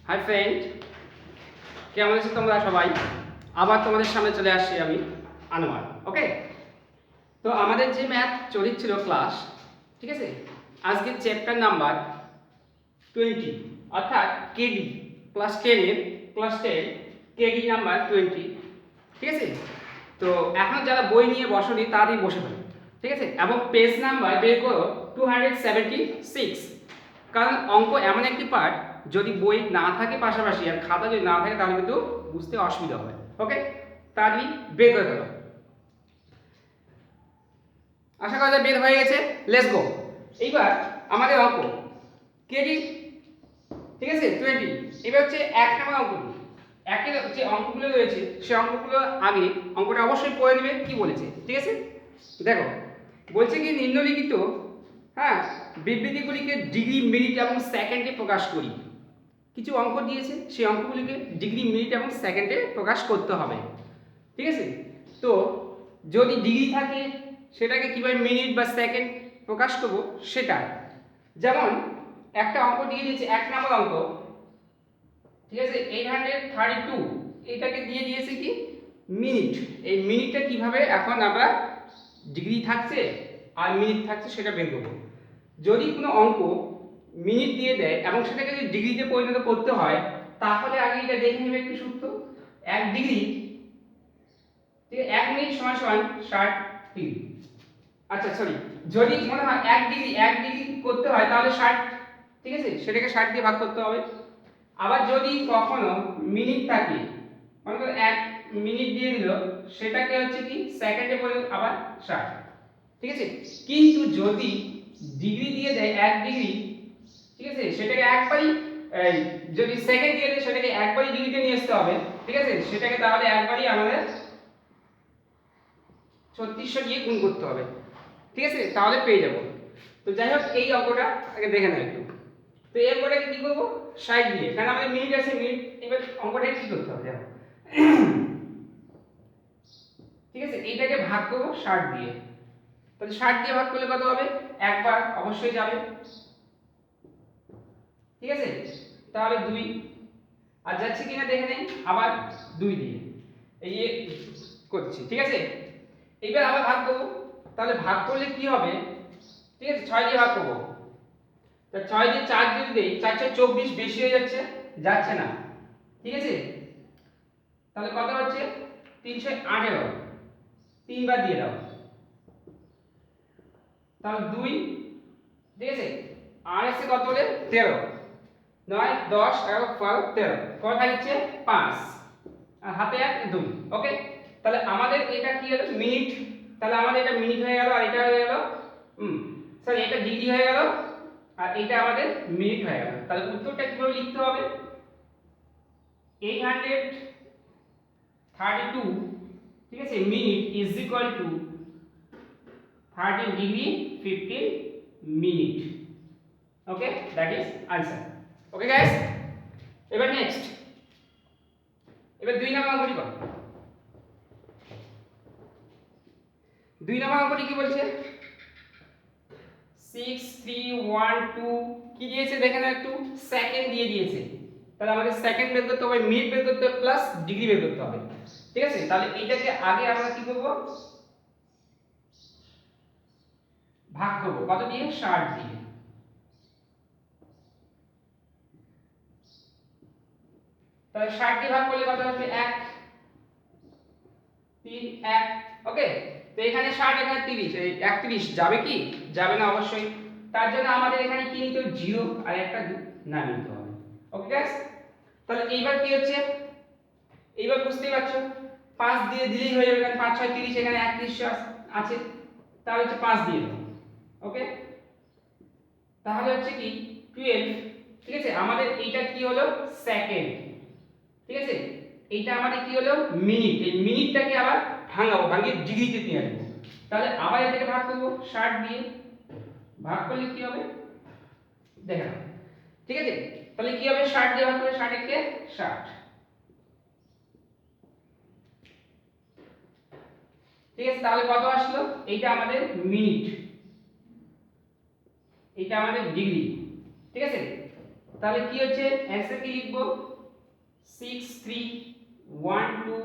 Hi friend, কেমন আছো তোমরা সবাই? আবার তোমাদের সামনে চলে আসছি আমি, আনোয়ার। ওকে, তো আমাদের যে ম্যাথ চলছিল ক্লাস, ঠিক আছে, আজকের চ্যাপ্টার নাম্বার 20, অর্থাৎ কেডি ক্লাস 10 কেডি নাম্বার 20, ঠিক আছে। তো এখন যারা বই নিয়ে বসনি তারই বসে পড়ো, ঠিক আছে, এবং পেজ নাম্বার বের করো 276। কারণ অঙ্ক এমন একটি পার্ট, যদি বই না থাকে পাশাপাশি আর খাতা যদি না থাকে তাহলে কিন্তু বুঝতে অসুবিধা হবে। ওকে, তারই বের করে দেবো। আশা করা যায় বের হয়ে গেছে। Let's go. এইবার আমাদের অঙ্ক কেডি, ঠিক আছে, 20। এবার হচ্ছে 1 নম্বর অঙ্কটি। একের যে অঙ্কগুলো রয়েছে সেই অঙ্কগুলো আগে অঙ্কটা অবশ্যই পড়ে নেবে কি বলেছে, ঠিক আছে। দেখো, বলছে কি নিম্নলিখিত, হ্যাঁ, বিবৃতিগুলিকে ডিগ্রি, মিনিট এবং সেকেন্ডে প্রকাশ করি। কিছু অঙ্ক দিয়েছে, সেই অঙ্কগুলিকে ডিগ্রি, মিনিট এবং সেকেন্ডে প্রকাশ করতে হবে, ঠিক আছে। তো যদি ডিগ্রি থাকে সেটাকে কীভাবে মিনিট বা সেকেন্ড প্রকাশ করব সেটা, যেমন একটা অঙ্ক দিয়ে দিয়েছে 1 নম্বর অঙ্ক, ঠিক আছে, 832, এটাকে দিয়ে দিয়েছে কি মিনিট। এই মিনিটটা কিভাবে এখন আমরা ডিগ্রি থাকছে আর মিনিট থাকছে সেটা বের করব। যদি কোনো অঙ্ক মিনিট দিয়ে দেয় এবং সেটাকে যদি ডিগ্রিতে পরিণত করতে হয় তাহলে আগে এটা দেখে নেবে একটু সূত্র। 1 ডিগ্রি, ঠিক আছে, 1 মিনিট সমান সমান 60 ডিগ্রি। আচ্ছা সরি, যদি মনে হয় 1 ডিগ্রি করতে হয় তাহলে 60, ঠিক আছে, সেটাকে 60 দিয়ে ভাগ করতে হবে। আবার যদি কখনো মিনিট থাকে, মনে করো 1 মিনিট দিয়ে দিল, সেটাকে হচ্ছে কি সেকেন্ডে পরিণত আবার 60, ঠিক আছে। কিন্তু যদি ডিগ্রি দিয়ে দেয় 1 ডিগ্রি, ঠিক আছে, সেটাকে একবারই যদি সেকেন্ড দিয়ে দেয় সেটাকে একবারই ডিগ্রিতে নিয়ে আসতে হবে, ঠিক আছে, সেটাকে তাহলে একবারই আমাদের 3600 দিয়ে গুণ করতে হবে, ঠিক আছে, তাহলে পেয়ে যাব। তো যাই হোক, এই অঙ্কটা আগে দেখে নাও একটু। তো এই অঙ্কটাকে কি করব 60 দিয়ে, কারণ আমাদের মিনিট আছে, মিনিট। এবার অঙ্কটাকে কি করতে হবে দেখো, ঠিক আছে, এইটাকে ভাগ করব 60 দিয়ে। তাহলে 60 দিয়ে ভাগ করলে কত হবে? একবার অবশ্যই যাবে, ঠিক আছে, তাহলে 2, আর যাচ্ছে কিনা দেখে নেই, আবার 2 দিয়ে এই করছি, ঠিক আছে। এইবার আবার ভাগ করব, তাহলে ভাগ করলে কি হবে, ঠিক আছে, 6 দিয়ে ভাগ করব। তা 6 দিয়ে 4 যদি দেই, 4 6 24, বেশি হয়ে যাচ্ছে, যাচ্ছে না, ঠিক আছে। তাহলে কত হচ্ছে 318, 3 বার দিয়ে দাও, তাহলে 2, ঠিক আছে, আর এসে কত হলে 13, 9 10 11 12 13, কত থাকছে 5, আর হাতে 1 2। ওকে, তাহলে আমাদের এটা কি হলো মিনিট, তাহলে আমাদের এটা মিনিট হয়ে গেল, আর এটা হয়ে গেল সরি, এটা ডিগ্রি হয়ে গেল, আর এটা আমাদের মিনিট হয়ে গেল। তাহলে উত্তরটা কিভাবে লিখতে হবে, 832, ঠিক আছে, minute is equal two 13 degree 15 minute. Okay, that is answer. Okay guys, এবার নেক্সট, এবার 2 নম্বর অঙ্কটি করো। 2 নম্বর অঙ্কটি কি বলছে, 6 3 1 2, কি দিয়েছে দেখে নাও একটু, সেকেন্ড দিয়ে দিয়েছে। তাহলে আমাদের সেকেন্ড বের করতে হবে, মিনিট বের করতে হবে, প্লাস ডিগ্রি বের করতে হবে, ঠিক আছে। তাহলে এইটাকে আগে আমরা কি করব, ভাগ করব, কত দিয়ে 60 দিয়ে। তাহলে 60 দিয়ে ভাগ করলে কত আসবে 1 3 1। ওকে, তো এখানে 60, এখানে 30, এই 31 যাবে কি, যাবে না অবশ্যই। তার জন্য আমাদের এখানে কি নিতে হবে, 0 আর একটা না নিতে হবে। ওকে গাইস, তাহলে এইবার কি হচ্ছে, এইবার বুঝতেই পারছো, 5 দিয়ে দিলেই হয়ে যাবে, কারণ 5 6 30, এখানে 31 আছে, তাহলে হচ্ছে 5 দিয়ে দাও। ওকে, তাহলে হচ্ছে কি 12, ঠিক আছে। আমাদের এইটা কি হলো সেকেন্ড, ঠিক আছে, এইটা আমাদের কি হলো মিনিট। এই মিনিটটাকে আবার ভাঙাবো, ভাঙিয়ে ডিগ্রিতে নিয়ে আসবো। তাহলে আবার এটাকে ভাগ করব 60 দিয়ে, ভাগ করলে কি হবে দেখো, ঠিক আছে। তাহলে কি হবে, 60 দিয়ে ভাগ করলে 60 একে 60, ঠিক আছে। তাহলে কত আসলো, এইটা আমাদের মিনিট, এইটা আমাদের ডিগ্রি, ঠিক আছে। তাহলে কি হচ্ছে অ্যান্সার কি লিখবো 6312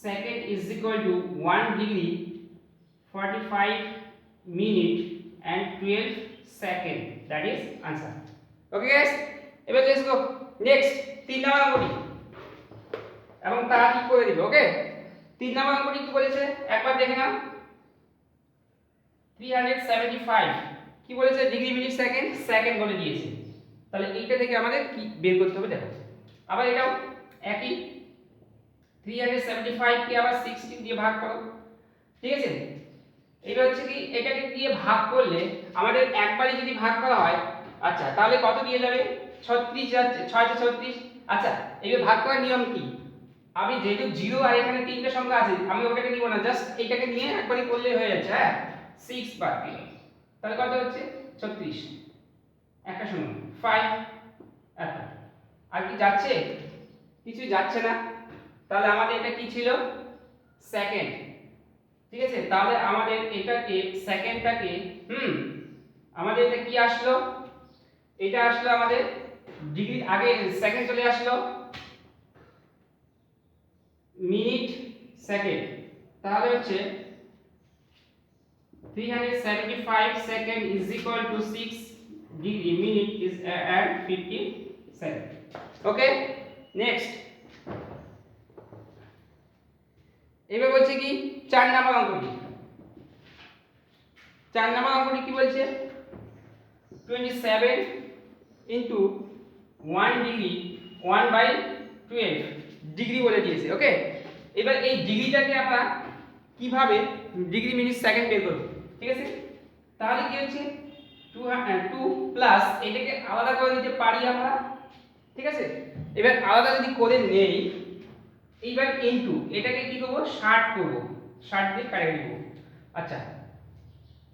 second is equal two 1 degree 45 minute and 12 second, that is answer. Okay guys, এবার লেটস গো নেক্সট 3 নাম্বার অঙ্কটি, এবং তারা কি করে দিবে। ওকে, 3 নাম্বার অঙ্কটি কি বলেছে একবার দেখে নাও। 375 কি বলেছে, ডিগ্রি মিনিট সেকেন্ড সেকেন্ড বলে দিয়েছে। তাহলে এইটা থেকে আমাদের কি বের করতে হবে দেখো। আবার এটাও একই 375 কে আবার 16 দিয়ে ভাগ করো, ঠিক আছে। এটা হচ্ছে কি এটাকে দিয়ে ভাগ করলে আমাদের একবারই যদি ভাগ করা হয়, আচ্ছা তাহলে কত দিয়ে যাবে 36 যাচ্ছে, 6 36। আচ্ছা এইভাবে ভাগ করার নিয়ম কি, আমি যেহেতু 0 আর এখানে তিনটে সংখ্যা আছে আমি ওটাকে নিব না, জাস্ট এইটাকে নিয়ে একবারই করলেই হয়ে যাচ্ছে। হ্যাঁ 6 বাদ দিলাম, তাহলে কত হচ্ছে 36, একটা শূন্য 5, এত। আর কি যাচ্ছে, কিছু যাচ্ছে না। তাহলে আমাদের এটা কি ছিল সেকেন্ড, ঠিক আছে। তাহলে আমাদের এটাকে সেকেন্ডটাকে আমাদের এটা কি আসলো, এটা আসলো আমাদের ডিগ্রি, আগে সেকেন্ড চলে আসলো মিনিট সেকেন্ড, তাহলে হচ্ছে 375 second is equal two 6 degree minute is at 57। Okay next, এবার বলছে কি 4 নাম্বার অঙ্কটি। 4 নাম্বার অঙ্কটি কি বলছে 27 ইনটু 1 ডিগ্রি 1/12 ডিগ্রি বলে দিয়েছে। ওকে, এবার এই ডিগ্রিটাকে আমরা কিভাবে ডিগ্রি মিনিট সেকেন্ড বের করব, ঠিক আছে। তাহলে কি হচ্ছে 2 প্লাস এটাকে আলাদা করে দিতে পারি আমরা, ঠিক আছে। এবার আলাদা যদি করে নেই, এইবার ইনটু এটাকে কি করব 60 করব, 60 দিয়ে কাটাকাটি করব। আচ্ছা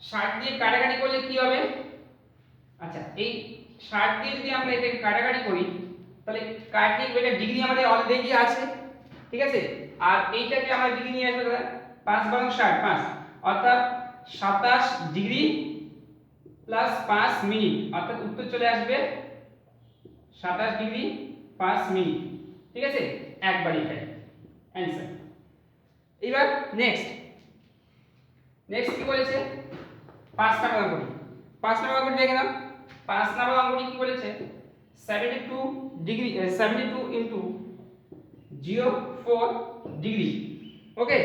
60 দিয়ে কাটাকাটি করলে কি হবে, আচ্ছা এই 60 দিয়ে যদি আমরা এটাকে কাটাকাটি করি তাহলে কাটলে এটা ডিগ্রি আমাদের অলরেডি আছে, ঠিক আছে। আর এইটাকে আমরা ডিগ্রি নিয়ে আসবো, তাহলে 5 বারং 60 5, অর্থাৎ 27 ডিগ্রি প্লাস 5 মিনিট, অর্থাৎ উত্তর চলে আসবে 27 ডিগ্রি 5 মিনিট, ঠিক আছে। একবার এটাই অ্যানসার। এবার নেক্সট কি বলেছে 5 নাম্বার অঙ্কটি। 5 নাম্বার অঙ্কটি দেখে নাও। 5 নাম্বার অঙ্কটি কি বলেছে 72 ডিগ্রি 72 ইনটু 04 ডিগ্রি। ওকে,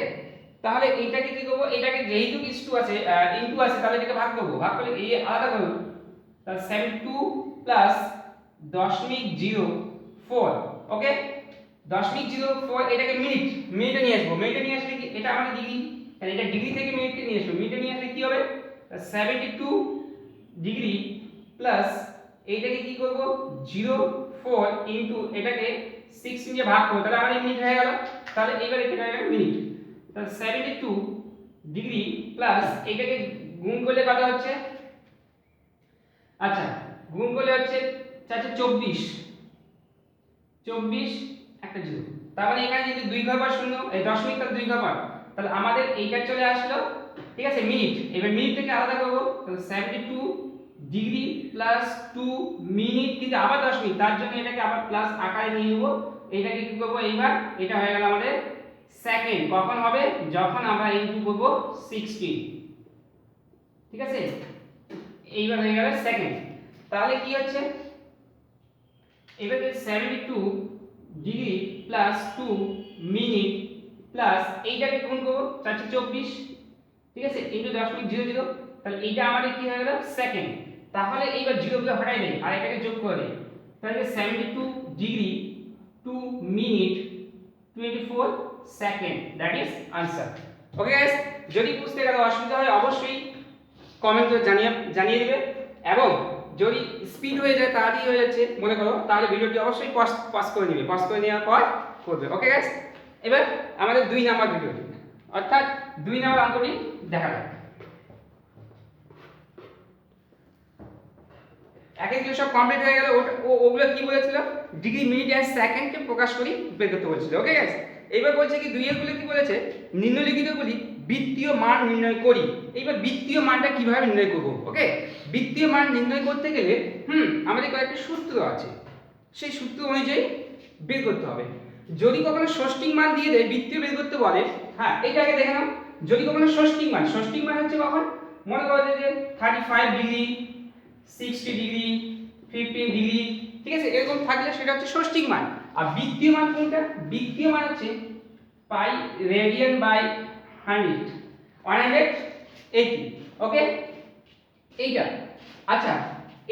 তাহলে এইটাকে কি করব, এটাকে যেহেতু ইনটু আছে তাহলে এটাকে ভাগ করব, ভাগ করলে এই আলাদা করব, তাহলে 72 প্লাস 0.04। ওকে 0.04 এটাকে মিনিটে নিয়ে আসবো, মিনিটে নিয়ে আসলে কি এটা আমাদের ডিগ্রি, তাহলে এটা ডিগ্রি থেকে মিনিটে নিয়ে আসবো, মিনিটে নিয়ে আসলে কি হবে 72 ডিগ্রি প্লাস এইটাকে কি করব 04 ইনটু এটাকে 6 দিয়ে ভাগ করব, তাহলে আমাদের মিনিট হয়ে গেল। তাহলে এবারে এটা হয়ে গেল মিনিট, তাহলে 72 ডিগ্রি প্লাস এটাকে গুণ করলে কত হচ্ছে, আচ্ছা গুণ করলে হচ্ছে 24 একটা 0, তার মানে এখানে যদি 2 ঘর পর শূন্য এই দশমিক তার 2 ঘর পর, তাহলে আমাদের এইটা চলে আসলো, ঠিক আছে মিনিট। এবার মিনিট থেকে আলাদা করব, তাহলে 72 ডিগ্রি প্লাস 2 মিনিট, কিন্তু আবার দশমিক, তার জন্য এটাকে আবার প্লাস আকারে নিয়ে নেব। এটাকে কি করব, এইবার এটা হয়ে গেল আমাদের সেকেন্ড, কখন হবে যখন আমরা ইনটু করব 16, ঠিক আছে। এইবার হয়ে গেল সেকেন্ড, তাহলে কি হচ্ছে এবারে 72 ডিগ্রি প্লাস 2 মিনিট প্লাস এইটাকে গুণ করব 424, ঠিক আছে ইনটু 0.00, তাহলে এইটা আমাদের কি হয়ে গেল সেকেন্ড। তাহলে এইবার 0 গুলো হটাই দেই আর এটাকে যোগ করে দেই, তাহলে 72 degree 2 minute 24 second, that is answer. Okay guys, যদি বুঝতে গেলে অসুবিধা হয় অবশ্যই কমেন্ট করে জানিয়ে দিবে, এবং যদি স্পিড হয়ে যায় তাড়াতাড়ি হয়ে যাচ্ছে মনে করো, তাহলে ভিডিওটি অবশ্যই পজ করে নেবে, পজ করে নেওয়ার পর করবে। ওকে গাইস, এবার আমাদের 2 নাম্বার ভিডিওটি, অর্থাৎ 2 নাম্বার অঙ্কটি দেখা যাক। একেগুলো সব কমপ্লিট হয়ে গেল, ওগুলো কি বলেছিল ডিগ্রি মিনিট আর সেকেন্ডকে প্রকাশ করি বের করতে বলেছিল। ওকে গাইস, এবার বলছে কি 2 এর গুলো কি বলেছে নিম্নলিখিতগুলি বৃত্তীয় মান নির্ণয় করি। এইবার বৃত্তীয় মানটা কিভাবে নির্ণয় করব? ওকে, বৃত্তীয় মান নির্ণয় করতে গেলে আমাদের কয়েকটা সূত্র আছে, সেই সূত্র অনুযায়ী বের করতে হবে। যদি কখনো ষষ্ঠিক মান দিয়ে দেয় বৃত্তীয় বের করতে বলে, হ্যাঁ এইটা আগে দেখে নাও। যদি কখনো ষষ্ঠিক মান হচ্ছে কখন, মনে করো যে 35 ডিগ্রি, 60 ডিগ্রি, 15 ডিগ্রি, ঠিক আছে, এরকম থাকলে সেটা হচ্ছে ষষ্ঠিক মান। আর বৃত্তীয় মান কোনটা? বৃত্তীয় মান হচ্ছে পাই রেডিয়ান বাই 180, ওকে, এইটা। আচ্ছা,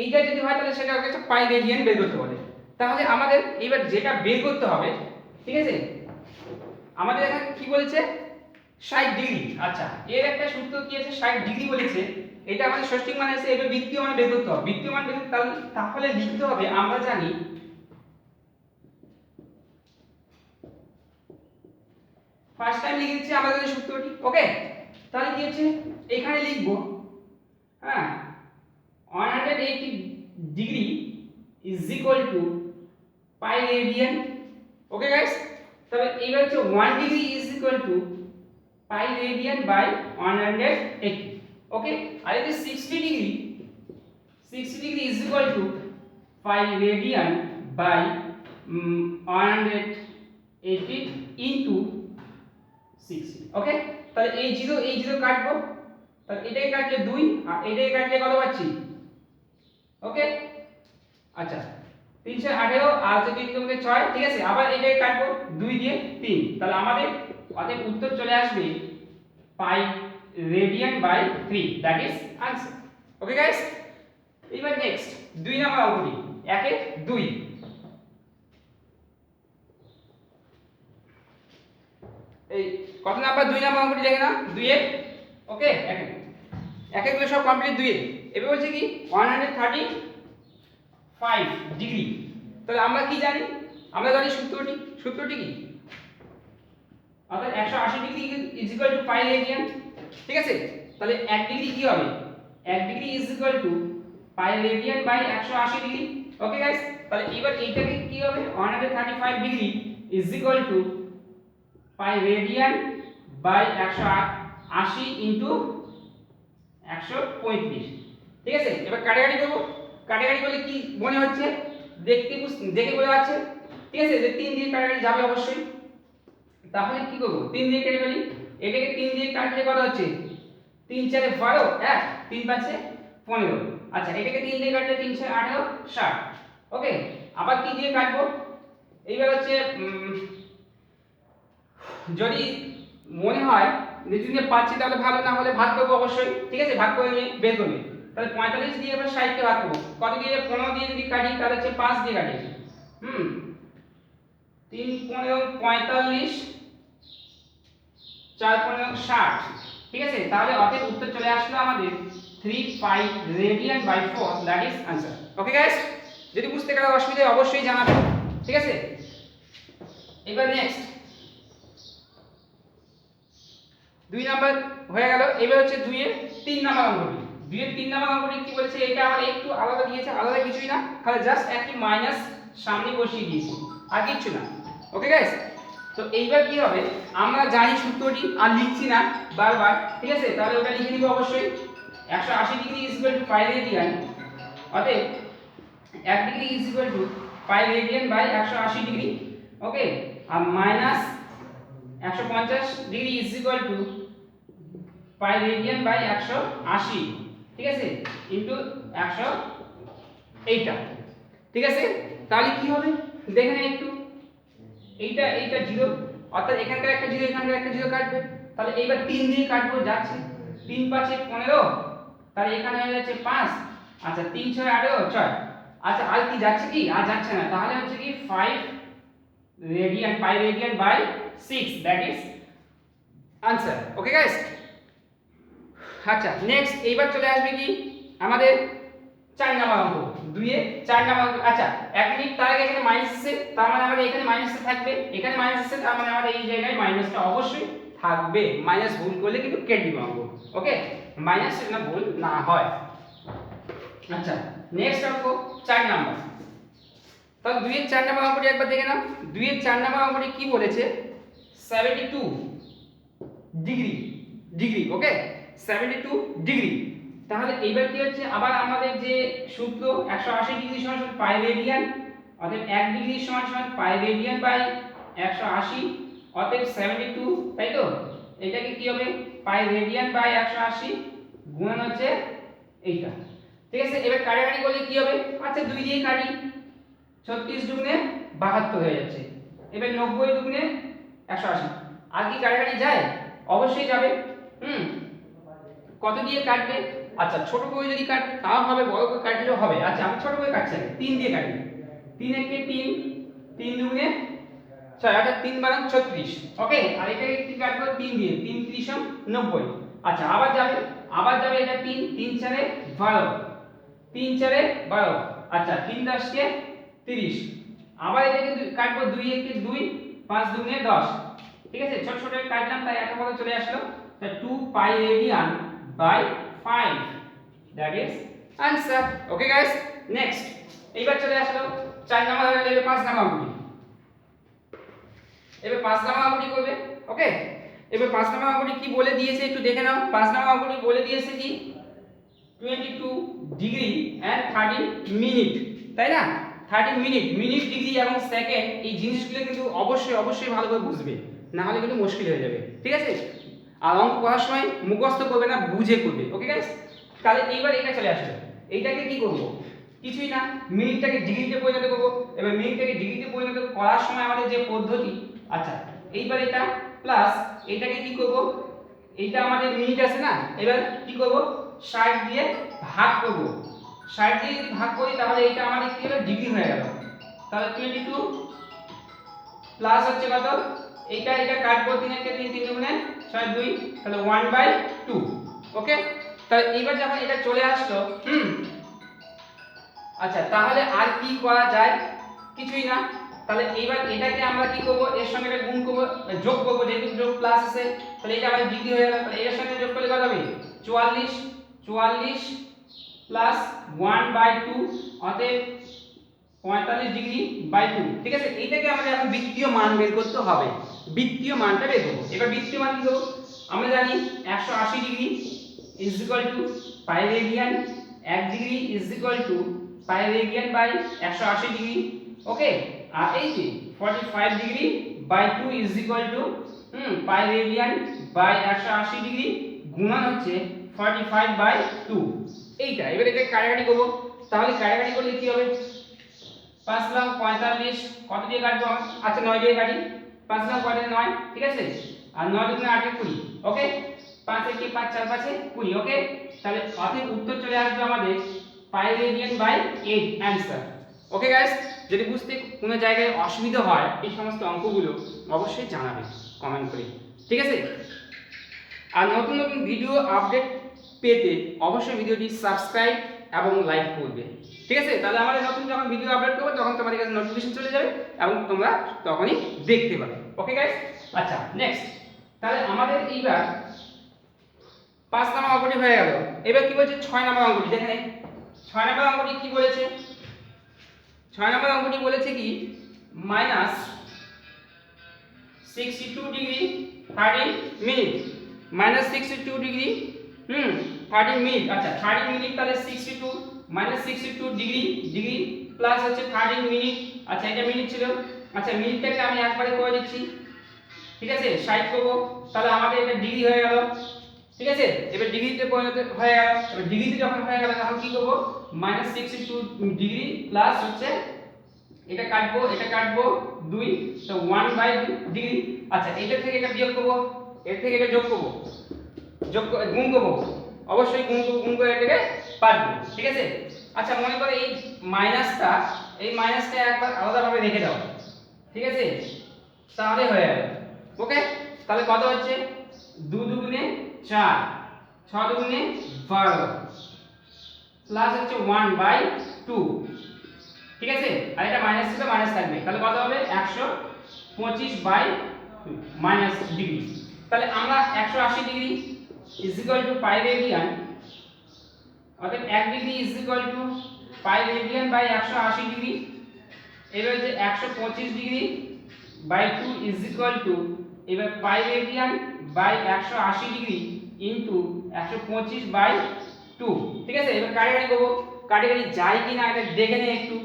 এইটা যদি হয় তাহলে সেটা হচ্ছে পাই রেডিয়ান বের করতে বলে। তাহলে আমাদের এইবার যেটা বের করতে হবে, ঠিক আছে, আমাদের এখানে কি বলেছে 60 ডিগ্রি। আচ্ছা, এর একটা সূত্র কি আছে, 60 ডিগ্রি বলেছে, এটা আমাদের ষষ্ঠিক মান আছে, এটা বৃত্তীয় মান বের করতে হবে। বৃত্তীয় মান বের করতে তাহলে লিখতে হবে, আমরা জানি ফার্স্ট টাইম লিখে দিচ্ছি আমাদের সূত্রটি, ওকে। তাহলে কি হচ্ছে, এখানে লিখব, হ্যাঁ, 180 degree is equal to pi radian, okay guys. তবে এইবার হচ্ছে 1 degree is equal to pi radian by 180, okay. আর এই যে 60 degree is equal to pi radian by 180 into 60, okay. তাহলে এই জিরো কাটবো, তাহলে এটাকে কাটলে 2 আর এটাকে কাটলে কত পাচ্ছি, ওকে। আচ্ছা, 318 আর হচ্ছে 3 × 6, ঠিক আছে। আবার এটাকে কাটবো 2 দিয়ে 3, তাহলে আমাদের অতএব উত্তর চলে আসবে pi radian by 3, that is answer, okay guys. এবার নেক্সট 2 নাম্বার অঙ্কটি, 1 এ 2, এই কত নাম্বার 2 নাম্বার অঙ্কটি দেখে নাও, 2 এ, ওকে। এক গুলো সব কমপ্লিট 2 এ। এবার বলছে কি 135 ডিগ্রি। তাহলে আমরা কি জানি, আমরা জানি সূত্রটি কি, অর্থাৎ 180 degree is equal to pi radian, ঠিক আছে। তাহলে 1 ডিগ্রি কি হবে, 1 degree is equal to pi radian by 180 degree, okay guys. তাহলে এবার এইটাকে কি হবে, 135 degree is equal to pi radian by 180 into 135, ঠিক আছে। এবার কাটাকাটি করব, কাটাকাটি করলে কি মনে হচ্ছে, দেখে বোঝা যাচ্ছে, ঠিক আছে, যে 3 দিয়ে কাটাকাটি যাবে অবশ্যই। তাহলে কি করব, 3 দিয়ে কেটে ফেলি। এটাকে 3 দিয়ে কাটলে কত হচ্ছে, 3 4 এ 12, 1 3 5 এ 15। আচ্ছা, এটাকে 3 দিয়ে কাটলে 3 6 18 60, ওকে। আবার কি দিয়ে কাটবো, এইবার হচ্ছে যদি মনে হয় নিজে পাচ্ছি তাহলে ভালো, না হলে ভাগ করবো অবশ্যই, ঠিক আছে, ভাগ করে নিয়ে বের করবে। তাহলে 45 দিয়ে এবার 60 কে ভাগ করব, কত দিয়ে, 15 দিয়ে যদি কাটি তাহলে হচ্ছে 5 দিয়ে কাটি, 3 15 45, 4 15 60, ঠিক আছে। তাহলে অতএব উত্তর চলে আসলো আমাদের 3 pi radian by 4, that is answer, okay guys. যদি বুঝতে কারো অসুবিধা হয় অবশ্যই জানাবেন, ঠিক আছে। এবার নেক্সট 2 নাম্বার হয়ে গেল। এবার হচ্ছে 2 এর 3 নাম্বার অঙ্কটি, 2 এর 3 নাম্বার অঙ্কটি কি বলেছে, এটা আবার একটু আলাদা দিয়েছে, আলাদা কিছুই না, খালি জাস্ট একটি মাইনাস সামনে বসিয়ে দিয়েছি, আর কিছু না, ওকে গাইস। তো এইবার কি হবে, আমরা জানি সূত্রটি, আর লিখছি না বারবার, ঠিক আছে। তাহলে ওটা লিখে নিব অবশ্যই, 180 degree is equal to pi radian, অতএব 1 degree is equal to pi radian by 180 degree, okay. আর minus 150 degree is equal to pi radian by 180, ঠিক আছে, ইনটু 100, এইটা, ঠিক আছে। তাহলে কি হবে দেখেন একটু, এইটা 0, অর্থাৎ এখানকার একটা 0 এখানকার একটা 0 কাটবে। তাহলে এইবার 3 দিয়ে কাটবো, যাচ্ছে 3 5 এ 15, তাহলে এখানে হয়ে যাচ্ছে 5, আচ্ছা 3 6 18 6, আচ্ছা আর কি যাচ্ছে কি, আর যাচ্ছে না, তাহলে হচ্ছে কি 5 radian pi radian by 6, that is answer, okay guys. আচ্ছা নেক্সট এইবার চলে আসবে কি আমাদের 4 নাম্বার অঙ্ক, 2 এ 4 নাম্বার অঙ্ক। আচ্ছা 1 মিনিট, তার আগে এখানে মাইনাস আছে, তার মানে আমাদের এখানে মাইনাস থাকবে, এখানে মাইনাস আছে, তার মানে আমাদের এই জায়গায় মাইনাসটা অবশ্যই থাকবে। মাইনাস ভুল করলে কিন্তু কেটে দিব অঙ্ক, ওকে, মাইনাস না ভুল না হয়। আচ্ছা নেক্সট অঙ্ক 4 নাম্বার। তাহলে 2 এর 4 নাম্বার অঙ্কটি একবার দেখে নাও। 2 এর 4 নাম্বার অঙ্কটি কি বলেছে, 72 ডিগ্রি ডিগ্রি, ওকে 72 ডিগ্রি। তাহলে এইবার কি হচ্ছে, আবার আমাদের যে সূত্র 180 ডিগ্রি সমান পাই রেডিয়ান, অতএব 1 ডিগ্রি সমান পাই রেডিয়ান বাই 180, অতএব 72, তাই তো? এটাকে কি হবে, পাই রেডিয়ান বাই 180 গুণন হচ্ছে এইটা, ঠিক আছে? এবার কাটাকাটি করলে কি হবে, আচ্ছা 2 দিয়ে কাটি, 36 দুগুণে 72 হয়ে যাচ্ছে। এবার 90 দুগুণে 180, আর কি কাটাকাটি যায়? অবশ্যই যাবে। কত দিয়ে কাটবে? আচ্ছা ছোট করে যদি কাটবে তাও হবে, বড় করে কাটলেও হবে। আচ্ছা আমি ছোট করে কাটছি, 3 দিয়ে কাটি, 3 একে 3, 3 দুগুণে 6, অর্থাৎ 3 বারাং 36, ওকে? আর এটাকে কি কাটবো, 3 দিয়ে, 3 ত্রিশম 90। আচ্ছা আবার যাবে, এটা 3, 3 4 12, 3 4 12, আচ্ছা 3 10 কে 30, আবার এটাকে কাটবো 2 একে 2, 5 দুগুণে 10, ঠিক আছে? ছোট ছোট কাটলাম, তাই এত বড় চলে আসলো। তাই 2 pi radian by 5, that is answer. Okay guys, next এইবার চলে আসলো 4 নাম্বার হয়ে গেলে 5 নাম্বার অঙ্কটি। এবার 5 নাম্বার অঙ্কটি করবে, ওকে? এবার 5 নাম্বার অঙ্কটি কি বলে দিয়েছে একটু দেখে নাও। 5 নাম্বার অঙ্কটি বলে দিয়েছে কি 22 ডিগ্রি এন্ড 13 মিনিট, তাই না? 13 মিনিট, মিনিট, ডিগ্রি এবং সেকেন্ড, এই জিনিসগুলো কিন্তু অবশ্যই অবশ্যই ভালো করে বুঝবে, না হলে কিন্তু মুশকিল হয়ে যাবে, ঠিক আছে? আর অঙ্ক করার সময় মুখস্থ করবে না, বুঝে করবে, ওকে গাইস? তাহলে এইবার এটা চলে আসলো, এইটাকে কি করব, কিছুই না, মিনিটটাকে ডিগ্রিতে পরিণত করব। এবার মিনিটটাকে ডিগ্রিতে পরিণত করার সময় আমাদের যে পদ্ধতি, আচ্ছা এইবার এটা প্লাস এটাকে কি করব, এইটা আমাদের মিনিট আছে না, এবার কি করব 60 দিয়ে ভাগ করব। 60 দিয়ে যদি ভাগ করি তাহলে এটা আমাদের কি হলো, ডিগ্রি হয়ে গেল। তাহলে 22 প্লাস হচ্ছে কত, এইটা কাটবো 3 এর কে 3, 3 দুগুণে 6 2, তাহলে 1/2, ওকে? তাহলে এইবার যখন এটা চলে আসলো, আচ্ছা তাহলে আর কি করা যায়, কিছুই না। তাহলে এইবার এটাকে আমরা কি করব, এর সঙ্গে এটা গুণ করব, যোগ করব, যেহেতু যোগ প্লাস আছে, তাহলে এটা আমাদের ডিগ্রি হয়ে গেল। তাহলে এর সঙ্গে যোগ করলে কত হবে, 44 প্লাস 1/2, অতএব 45 ডিগ্রি বাই 2, ঠিক আছে? এইটাকে আমাদের এখন বৃত্তীয় মান বের করতে হবে, বৃত্তীয় মানটা বের করব। এবার বৃত্তীয় মান কি করব, আমরা জানি 180 degree is equal to pi radian, 1 degree is equal to pi radian by 180 degree, okay? আর এই যে 45 degree by 2 is equal to pi radian by 180 degree গুণন হচ্ছে 45/2, এইটা। এবার এটা কাটাকাটি করব, তাহলে কাটাকাটি করলে কি হবে, 5 লাখ 45, কত দিয়ে কাটবো, আচ্ছা 9 দিয়ে কাটি, 5 লাখ 9, ঠিক আছে? আর 9 দুগুণে 8 এ 20, ওকে? 5 একে 5, 4 5 এ 20, ওকে? তাহলে অতএব উত্তর চলে আসবে আমাদের pi radian by 8, answer. Okay guys, যদি বুঝতে কোনো জায়গায় অসুবিধা হয় এই সমস্ত অঙ্কগুলো অবশ্যই জানাবে কমেন্ট করে, ঠিক আছে? আর নতুন নতুন ভিডিও আপডেট পেতে অবশ্যই ভিডিওটি সাবস্ক্রাইব এবং লাইক করবে, ঠিক আছে? তাহলে আমাদের নতুন যখন ভিডিও আপলোড করব তখন তোমাদের কাছে নোটিফিকেশন চলে যাবে এবং তোমরা তখনই দেখতে পাবে, ওকে গাইস? আচ্ছা নেক্সট, তাহলে আমাদের এইবার 5 নাম্বার অঙ্কটি হয়ে গেল। এবার কি বলছে 6 নাম্বার অঙ্কটি, দেখেন 6 নাম্বার অঙ্কটি কি বলেছে, 6 নাম্বার অঙ্কটি বলেছে কি -62 ডিগ্রি 30 মিনিট, -62 ডিগ্রি 30 মিনিট, আচ্ছা 30 মিনিট, তাহলে 62 -62 ডিগ্রি, ডিগ্রি প্লাস হচ্ছে 30 মিনিট, আচ্ছা এটা মিনিট ছিল, আচ্ছা মিনিটটাকে আমি একবারে করে দিচ্ছি, ঠিক আছে? 60 করব, তাহলে আমাদের এটা ডিগ্রি হয়ে গেল, ঠিক আছে? এবার ডিগ্রিতে পরিণত হয়ে গেল। এবার ডিগ্রিতে যখন হয়ে গেল তখন কি করব, -62 ডিগ্রি প্লাস হচ্ছে এটা কাটবো 2, তো 1/2 ডিগ্রি, আচ্ছা এটা থেকে এটা বিয়োগ করব, এর থেকে এটা যোগ করব, গুণ করব, অবশ্যই গুণ করে এটাকে পারবো, ঠিক আছে? আচ্ছা মনে করো এই মাইনাসটা একবার আলাদাভাবে রেখে দাও, ঠিক আছে? তাহলে হয়ে গেল, ওকে? তাহলে কত হচ্ছে, 2 দুগুণে 4, 6 দুগুণে 12 প্লাস হচ্ছে 1/2, ঠিক আছে? আর এটা মাইনাস ছিল, মাইনাস থাকবে, তাহলে কত হবে 125/- ডিগ্রি। তাহলে আমরা 180 degree is equal to pi radian, অর্থাৎ 1 degree is equal to pi radian by 180 degree, এবার যে 125 degree by 2 is equal to এবার pi radian by 180 degree into 125/2। ঠিক আছে, এবার কাটাকাটি করবো, কাটাকাটি যায় কি না এটা দেখে নেই একটু।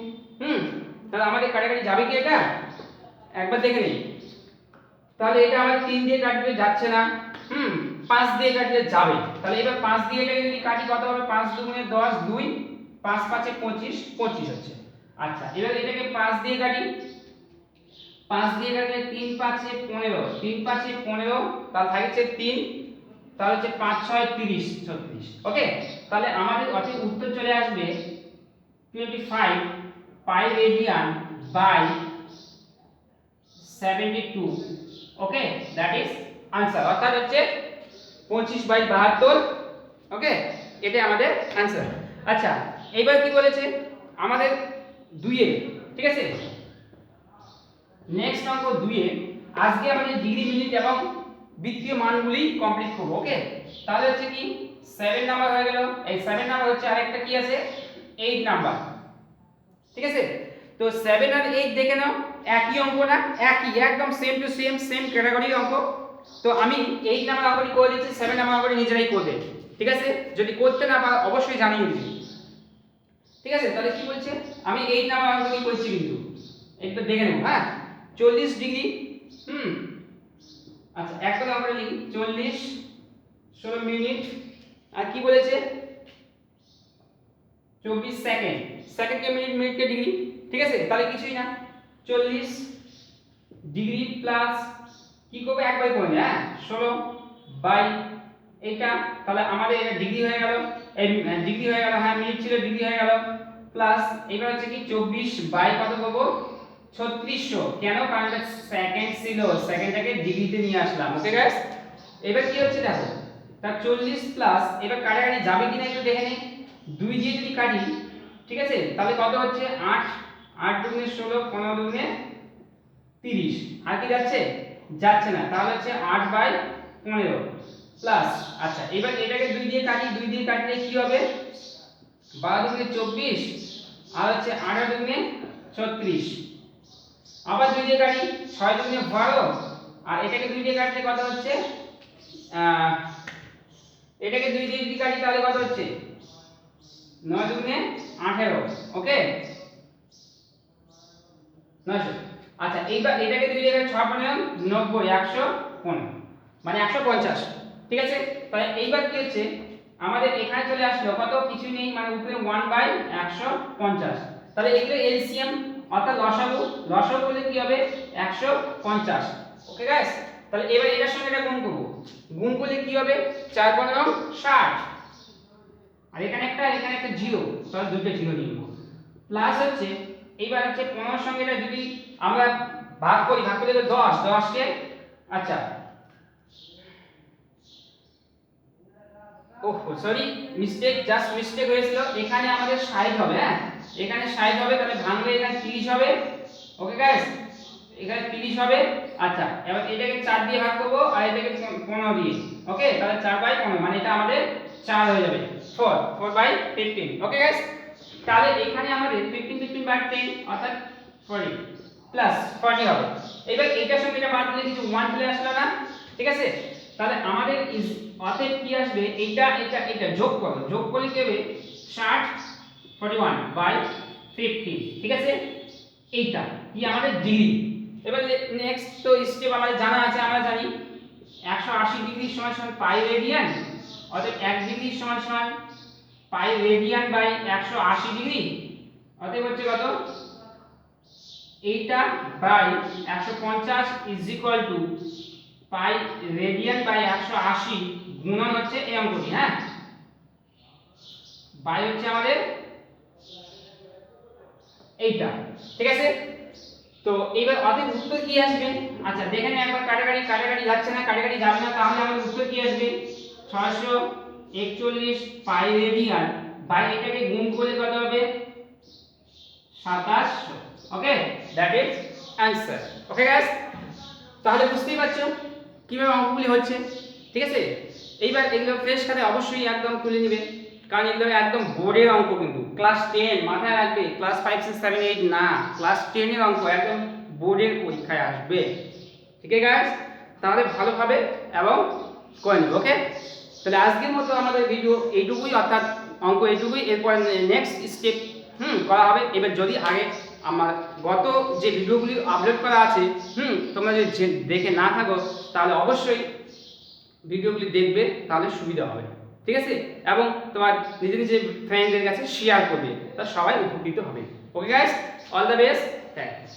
তাহলে আমাদের কাটাকাটি যাবে কি এটা একবার দেখে নেই। তাহলে এটা আমাদের 3 দিয়ে কাটবে, যাচ্ছে না। 5 দিয়ে কাটলে যাবে। তাহলে এবার 5 দিয়ে এটাকে যদি কাটি কত হবে? 5 দুগুণে 10, 2, 5 5 এ 25, 25 হচ্ছে। আচ্ছা, এবার এটাকে 5 দিয়ে কাটি, 5 দিয়ে কাটলে 3 5 এ 15, 3 5 এ 15, তাহলে থাকছে 3, তাহলে হচ্ছে 5 6 30, 36। ওকে, তাহলে আমাদের অতএব উত্তর চলে আসবে 25 pi radian by 72। Okay, that is answer. অর্থাৎ হচ্ছে 25/72। ওকে, এটা আমাদের आंसर। আচ্ছা, এইবার কি বলেছে আমাদের 2 এ, ঠিক আছে, নেক্সট অঙ্ক 2 এ আজকে আমাদের ডিগ্রি মিনিট এবং বৃত্তীয় মানগুলি কমপ্লিট করব। ওকে, তাহলে হচ্ছে কি 7 নাম্বার হয়ে গেল। এই 7 নাম্বার হচ্ছে আরেকটা কি আছে 8 নাম্বার। ঠিক আছে, তো 7 আর 8 দেখে নাও, একই অঙ্ক না? একই, একদম সেম টু সেম, সেম ক্যাটাগরির অঙ্ক। তো আমি 8 নাম্বার অঙ্কটি করে দিচ্ছি, 7 নাম্বার অঙ্কটি নিজেরাই করবে। ঠিক আছে, যদি করতে না পারো অবশ্যই জানিয়ে দিবি। ঠিক আছে, তাহলে কি বলছে, আমি 8 নাম্বার অঙ্কটি করছি, কিন্তু একবার দেখে নেব। হ্যাঁ, 40 ডিগ্রি। আচ্ছা, একটা নাম্বার লিখি 40 16 মিনিট, আর কি বলেছে 24 সেকেন্ড। সেকেন্ডকে মিনিট, মিনিটকে ডিগ্রি। ঠিক আছে, তাহলে কিছুই না, 40 ডিগ্রি প্লাস কি করবে, একবার করে নে। হ্যাঁ, 16 বাই এটা, তাহলে আমাদের এটা ডিগ্রি হয়ে গেল, এই ডিগ্রি হয়ে গেল। হ্যাঁ, মিনিট ছিল, ডিগ্রি হয়ে গেল। প্লাস এবার হচ্ছে কি 24 বাই কত করব, 3600। কেন? কারণ এটা সেকেন্ড ছিল, সেকেন্ডটাকে ডিগ্রিতে নিয়ে আসলাম। ওকে গাইস, এবার কি হচ্ছে দেখো, তার 40 প্লাস, এবার কাটাকাটি যাবে কিনা একটু দেখে নেই। 2 দিয়ে যদি কাটি, ঠিক আছে, তাহলে কত হচ্ছে 8, 8 দুগুণে 16, 15 দুগুণে 30। আর কি যাচ্ছে? যাচ্ছে না, তাহলে হচ্ছে 8/15 প্লাস। আচ্ছা, এবার এটাকে 2 দিয়ে কাটি, 2 দিয়ে কাটলে কি হবে, 12 দুগুণে 24, আর হচ্ছে 18 দুগুণে 36। আবার 2 দিয়ে কাটি, 6 দুগুণে 12, আর এটাকে 2 দিয়ে কাটলে কত হচ্ছে, এটাকে 2 দিয়ে যদি কাটি তাহলে কত হচ্ছে, 9 দুগুণে 18। ওকে, 900। আচ্ছা, এইবার এটাকে 2 দিয়ে কাটলে 6 15 90, 115, মানে 150। ঠিক আছে, তাহলে এইবার কি হচ্ছে, আমাদের এখানে চলে আসলো কত, কিছু নেই, মানে উপরে 1/150। তাহলে এগুলো এলসিএম, অর্থাৎ লসাগু। লসাগু বলে কি হবে 150। ওকে গাইস, তাহলে এবার এটার সঙ্গে এটা গুণ করব, গুণ করলে কি হবে 4 15 60, আর এখানে একটা, আর এখানে একটা 0, তাহলে দুটো 0 নিয়ে নেব। প্লাস হচ্ছে এইবার হচ্ছে 15 সঙ্গে এটা যদি আমরা ভাগ করি, ভাগ করলে 10, 10 কে, আচ্ছা, ওহো সরি, মিস্টেক, জাস্ট মিস্টেক হয়েছিল। এখানে আমাদের 60 হবে। হ্যাঁ, এখানে 60 হবে, তাহলে ভাঙলে এখানে 30 হবে। ওকে গাইস, এখানে 30 হবে। আচ্ছা, এবার এটাকে 4 দিয়ে ভাগ করব, আর এটাকে 15 দিয়ে। ওকে, তাহলে 4/15, মানে এটা আমাদের 4 হয়ে যাবে, 4/15। ওকে গাইস, তাহলে এখানে আমাদের 15/10 অর্থাৎ 40 প্লাস 40 হবে। এবার এইটার সঙ্গে এটা বাদ দিলে কিছু 1 চলে আসলো না? ঠিক আছে, তাহলে আমাদের অতএব কি আসবে, এটা এটা এটা যোগ করো, যোগ করলে কি হবে 60 41/50। ঠিক আছে, এইটা কি আমাদের ডিগ্রি। এবার নেক্সট তো স্টেপ আমাদের জানা আছে, আমরা জানি 180 ডিগ্রি সমান সমান পাই রেডিয়ান, অতএব 1 ডিগ্রি সমান সমান পাই রেডিয়ান বাই 180 ডিগ্রি। অতএব হচ্ছে কত, এইটা by 150 is equal to pi radian by 180 গুণন হচ্ছে এই অঙ্কটি। হ্যাঁ, বাই হচ্ছে আমাদের এইটা। ঠিক আছে, তো এইবার অতএব উত্তর কি আসবে, আচ্ছা দেখে নিন একবার, কাটাকাটি, কাটাকাটি যাচ্ছে না, কাটাকাটি যাবে না, তাহলে আমাদের উত্তর কি আসবে 641 পাই রেডিয়ান বাই এটাকে গুণ করলে কত হবে 2700। Okay, that is answer. Okay guys, তাহলে বুঝতেই পারছো কিভাবে অঙ্কগুলি হচ্ছে। ঠিক আছে, এইবার এগুলো ফ্রেশ খাতে অবশ্যই একদম তুলে নেবে, কারণ এগুলো একদম বোর্ডের অঙ্ক, কিন্তু ক্লাস 10 মাথায় রাখবে, ক্লাস 5 6 7 8 না, ক্লাস 10 এর অঙ্ক, একদম বোর্ডের পরীক্ষায় আসবে। ঠিক আছে গাইস, তাহলে ভালোভাবে এবং করে নেবে। ওকে। তাহলে আজকের মতো আমাদের ভিডিও এইটুকুই, অর্থাৎ অঙ্ক এইটুকুই। এরপর নেক্সট স্টেপ করা হবে। এবার যদি আগে আমার গত যে ভিডিওগুলি আপলোড করা আছে তোমরা যদি দেখে না থাকো তাহলে অবশ্যই ভিডিওগুলি দেখবে, তাহলে সুবিধা হবে, ঠিক আছে? এবং তোমার নিজের নিজের ফ্রেন্ডদের কাছে শেয়ার করবে, তা সবাই উপকৃত হবে। Okay guys, all the best, thanks.